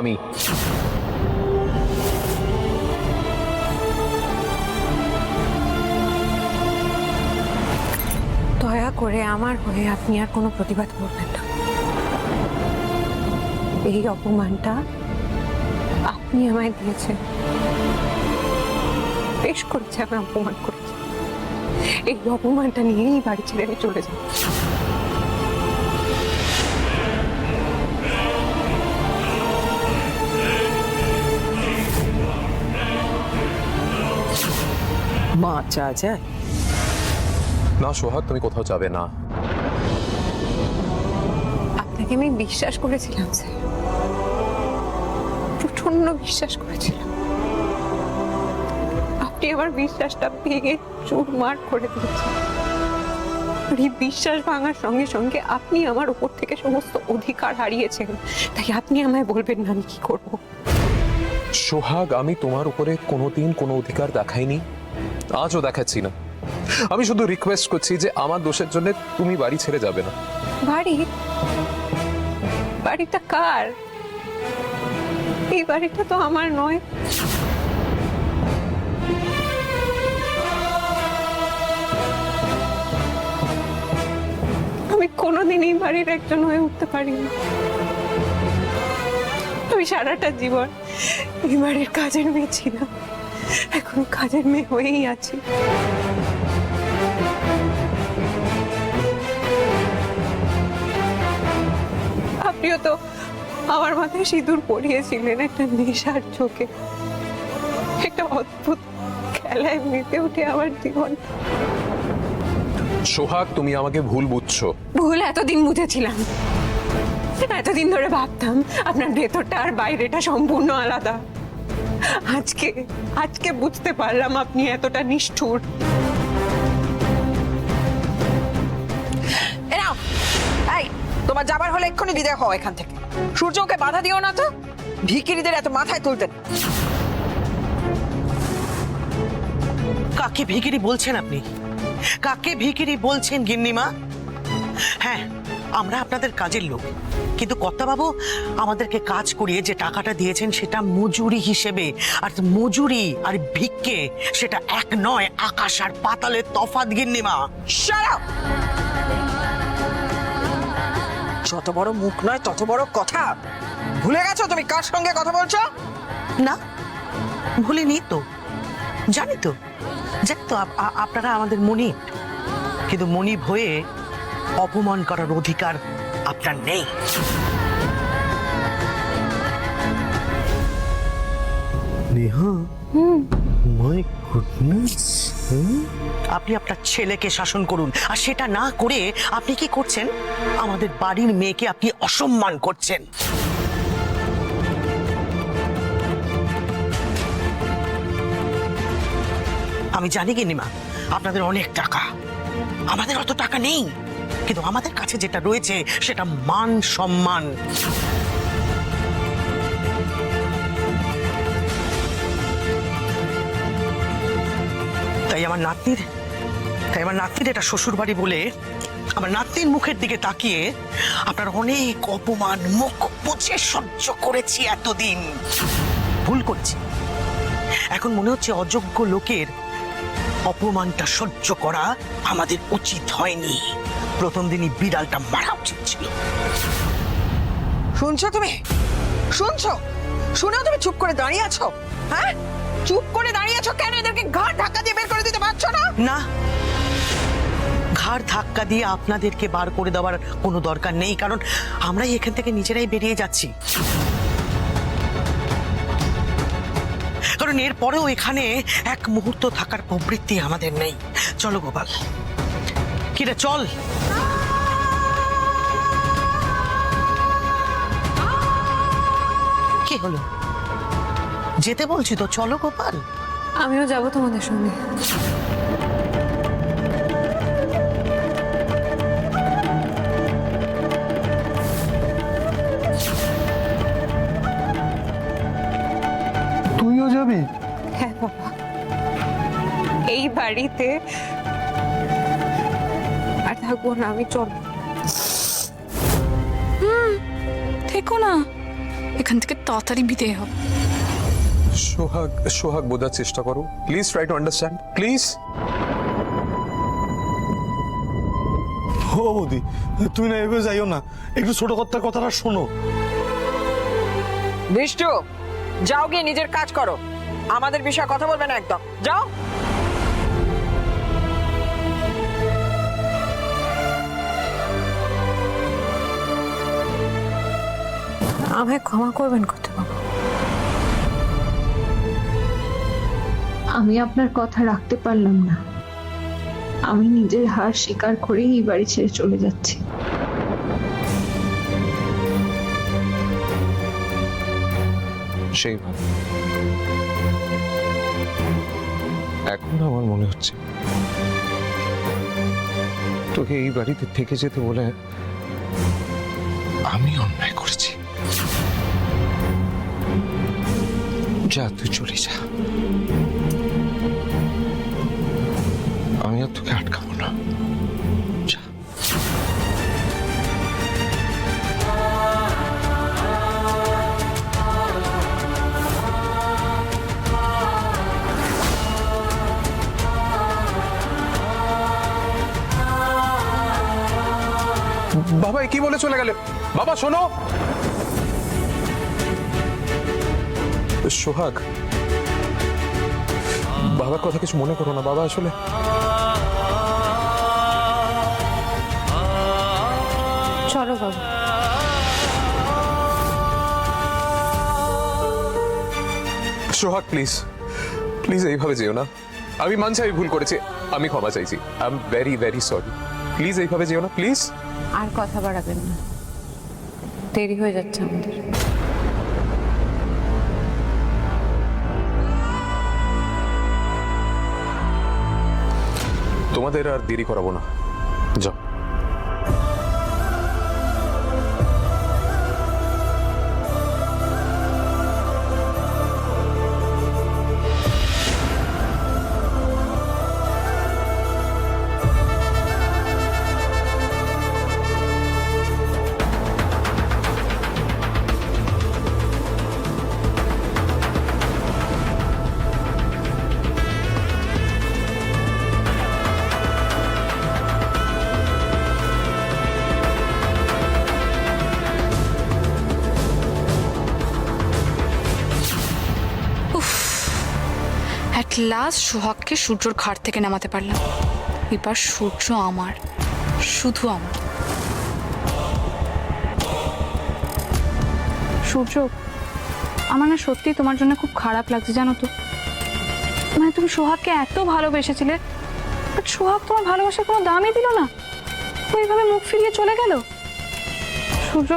আমি দয়া করে আমার হয়ে আপনি আর কোনো প্রতিবাদ করবেন না। এই অপমানটা আপনি আমায় দিয়েছেন, বেশ করেছে আমি অপমান করেছি। এই অপমানটা নিয়েই বাড়ি ছেড়ে আমি চলে যাব। বাঁচা যায় না সোহাগ, তুমি কোথাও যাবে না। আপনাকে আমি বিশ্বাস করেছিলাম স্যার, প্রচন্ড বিশ্বাস করেছিলাম। আপনি আমার বিশ্বাসটা ভেঙে চুরমার করে দিয়েছেন। আর এই বিশ্বাস ভাঙার সঙ্গে সঙ্গে আপনি আমার উপর থেকে সমস্ত অধিকার হারিয়েছেন। তাই আপনি আমায় বলবেন না আমি কি করব। সোহাগ, আমি তোমার উপরে কোনোদিন কোনো অধিকার দেখাইনি, আজও দেখাচ্ছি না। আমি শুধু রিকোয়েস্ট করছি যে আমার দোষের জন্য তুমি বাড়ি ছেড়ে যাবে না। বাড়িটা কার? এই বাড়িটা তো আমার নয়। আমি কোনোদিন এই বাড়ির একজন হয়ে উঠতে পারিনি। আমি সারাটা জীবন এই বাড়ির কাজের মেয়ে ছিলাম, এখন কাজের মেয়ে হয়েই আছি। আপনিও তো আমার মাথায় সিঁদুর পরিয়েছিলেন একটা নেশার চোখে। একটা অদ্ভুত খেলায় মেতে উঠে আমার জীবন। সোহাগ, তুমি আমাকে ভুল বুঝছো। ভুল এতদিন বুঝেছিলাম, এতদিন ধরে ভাবতাম আপনার ভেতরটা আর বাইরেটা সম্পূর্ণ আলাদা। আজকে বুঝতে পারলাম আপনি এতটা নিষ্ঠুর। এনাও এই তোমার যাবার হলে এক্ষুনি বিদায় হও এখান থেকে। সূর্যকে বাধা দিও না তো, ভিখিরিদের এত মাথায় তুলতেন। কাকে ভিখিরি বলছেন আপনি? কাকে ভিখিরি বলছেন গিন্নিমা? হ্যাঁ, আমরা আপনাদের কাজের লোক, কিন্তু কর্তাবাবু আমাদেরকে কাজ করিয়ে যে টাকাটা দিয়েছেন সেটা মজুরি হিসেবে। আর মজুরি আর ভিক্ষে সেটা এক নয়, আকাশ আর পাতালের তফাৎ গিন্নিমা। Shut up! যত বড় মুখ নয় তত বড় কথা। ভুলে গেছো তুমি কার সঙ্গে কথা বলছো? না, ভুলিনি তো, জানি তো আপনারা আমাদের মনিব, কিন্তু মনিব হয়ে অপমান করার অধিকার আপনার নেই। নেহা, মাই গুডনেস, আপনি আপনার ছেলেকে শাসন করুন, আর সেটা না করে আপনি কি করছেন? আমাদের বাড়ির মেয়েকে আপনি অসম্মান করছেন। আমি জানি গিন্নিমা আপনাদের অনেক টাকা, আমাদের অত টাকা নেই, কিন্তু আমাদের কাছে যেটা রয়েছে সেটা মান সম্মান। তাই আমার নাতনির এটা শ্বশুর বাড়ি বলে আমার নাতনির মুখের দিকে তাকিয়ে আপনার অনেক অপমান মুখ বুঝে সহ্য করেছি এতদিন। ভুল করছি, এখন মনে হচ্ছে অযোগ্য লোকের অপমানটা সহ্য করা আমাদের উচিত হয়নি। প্রথম দিনই বিড়ালটা মারা উচিত ছিল। শুনছো তুমি? শুনছো? শুনেও তুমি চুপ করে দাঁড়িয়ে আছো? হ্যাঁ, চুপ করে দাঁড়িয়ে আছো কেন? এদেরকে ঘাড় ধাক্কা দিয়ে বের করে দিতে পারছো না? না, ঘাড় ধাক্কা দিয়ে আপনাদেরকে বার করে দেওয়ার কোনো দরকার নেই, কারণ আমরাই এখান থেকে নিজেরাই বেরিয়ে যাচ্ছি। কারণ এরপরেও এখানে এক মুহূর্ত থাকার প্রবৃত্তি আমাদের নেই। চলো গোপাল, কিরে চল। কি হলো? যেতে বলছি তো, চলো গোপাল। আমিও যাব তোমাদের সঙ্গে। তুইও যাবি? হ্যাঁ বাবা, এই বাড়িতে আর থাকবো না আমি। চল থেকো না, এখান থেকে তাড়াতাড়ি বিদায় হও। সোহাগ সোহাগ বোঝার চেষ্টা করো, please try to understand please. ও বৌদি, তুই না এভাবে যাইও না, একটু ছোট কর্তার কথাটা শোনো। বিষ্টু, যাও গিয়ে নিজের কাজ করো, আমাদের বিষয়ে কথা বলবে না একদম, যাও। আমায় ক্ষমা করবেন কর্তাবাবু। আমি আপনার কথা রাখতে পারলাম না। আমি নিজের হার স্বীকার করেই এই বাড়ি ছেড়ে চলে যাচ্ছি। সেইভাবে এখন আমার মনে হচ্ছে তোকে এই বাড়িতে থেকে যেতে বলে আমি অন্যায় করেছি। যা, তুই চলে যা, আমি আর তোকে আটকাবো না, যা। বাবা কি বলে চলে গেলে? বাবা শোনো। সোহাগ, বাবার কথা কিছু মনে করো না। বাবা আসলে চলো বাবু। সোহাগ প্লিজ প্লিজ এইভাবে যেও না। আমি মানছি আমি ভুল করেছি, আমি ক্ষমা চাইছি। I am very very sorry. Please এইভাবে যেও না প্লিজ। আর কথা বাড়াবেন না, দেরি হয়ে যাচ্ছে আমাদের। তোমাদের আর দেরি করাবো না, যাও। অ্যাট লাস্ট সোহাগকে সূর্যর ঘাট থেকে নামাতে পারলাম। এবার সূর্য আমার, শুধু আমার। সূর্য, আমার না সত্যি তোমার জন্য খুব খারাপ লাগছে জানো তো। মানে তুমি সোহাগকে এত ভালোবেসেছিলে, বাট সোহাগ তোমার ভালোবাসার কোনো দামই দিল না, ওইভাবে মুখ ফিরিয়ে চলে গেল। সূর্য,